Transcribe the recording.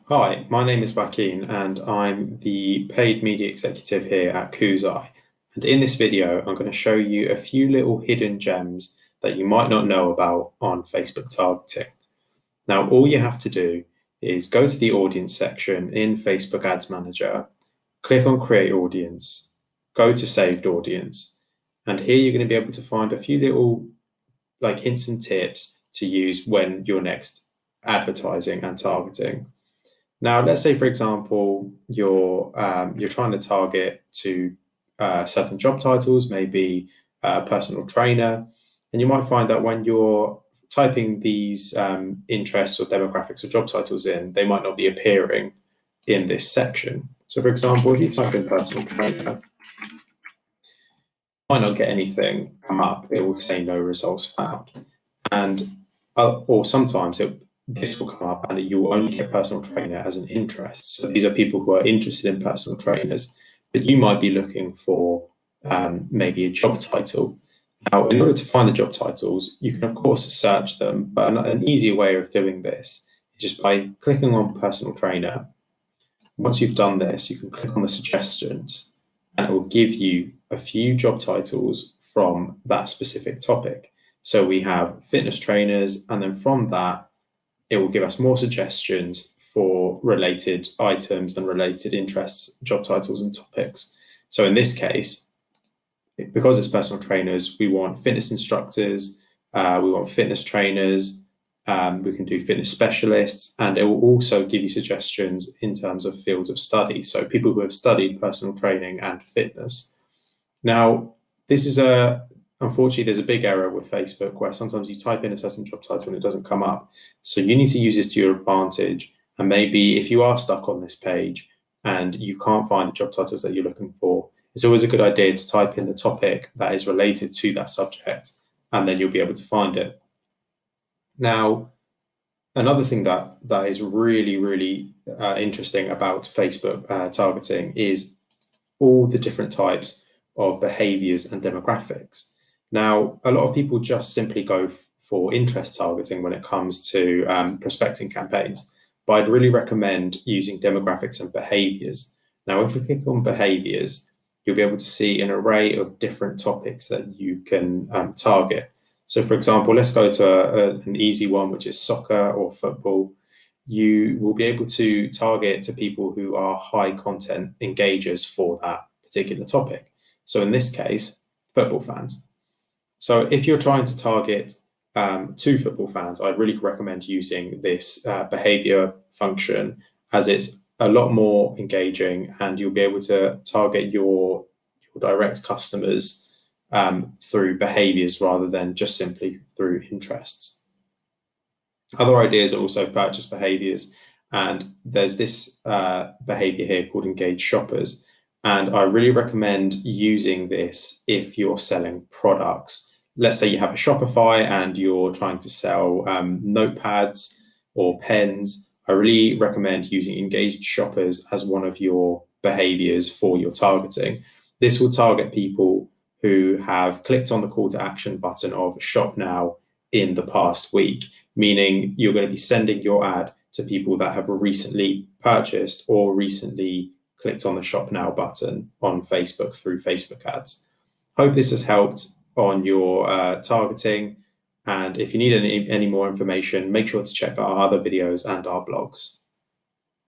Hi, my name is Joaquin and I'm the paid media executive here at Koozai. And in this video, I'm going to show you a few little hidden gems that you might not know about on Facebook targeting. Now, all you have to do is go to the audience section in Facebook Ads Manager, click on Create Audience, go to Saved Audience, and here you're going to be able to find a few little hints and tips to use when you're next advertising and targeting. Now, let's say, for example, you're trying to target to certain job titles, maybe a personal trainer, and you might find that when you're typing these interests or demographics or job titles in, they might not be appearing in this section. So, for example, if you type in personal trainer, you might not get anything come up. It will say no results found, and or sometimes this will come up and you will only get personal trainer as an interest. So these are people who are interested in personal trainers, but you might be looking for maybe a job title. Now, in order to find the job titles, you can of course search them, but an easier way of doing this is just by clicking on personal trainer. Once you've done this, you can click on the suggestions and it will give you a few job titles from that specific topic. So we have fitness trainers, and then from that, it will give us more suggestions for related items and related interests, job titles, and topics. So in this case, because it's personal trainers, we want fitness instructors, we want fitness trainers, we can do fitness specialists, and it will also give you suggestions in terms of fields of study. So people who have studied personal training and fitness. Now, this is unfortunately, there's a big error with Facebook where sometimes you type in a certain job title and it doesn't come up. So you need to use this to your advantage. And maybe if you are stuck on this page and you can't find the job titles that you're looking for, it's always a good idea to type in the topic that is related to that subject, and then you'll be able to find it. Now, another thing that is really interesting about Facebook targeting is all the different types of behaviors and demographics. Now, a lot of people just simply go for interest targeting when it comes to prospecting campaigns, but I'd really recommend using demographics and behaviors. Now, if we click on behaviors, you'll be able to see an array of different topics that you can target. So, for example, let's go to an easy one, which is soccer or football. You will be able to target to people who are high content engagers for that particular topic. So in this case, football fans. So if you're trying to target to football fans, I'd really recommend using this behavior function, as it's a lot more engaging and you'll be able to target your direct customers through behaviors rather than just simply through interests. Other ideas are also purchase behaviors, and there's this behavior here called engaged shoppers. And I really recommend using this if you're selling products. Let's say you have a Shopify and you're trying to sell notepads or pens. I really recommend using engaged shoppers as one of your behaviors for your targeting. This will target people who have clicked on the call to action button of shop now in the past week, meaning you're going to be sending your ad to people that have recently purchased or recently clicked on the shop now button on Facebook through Facebook ads. Hope this has helped on your targeting. And if you need any more information, make sure to check our other videos and our blogs.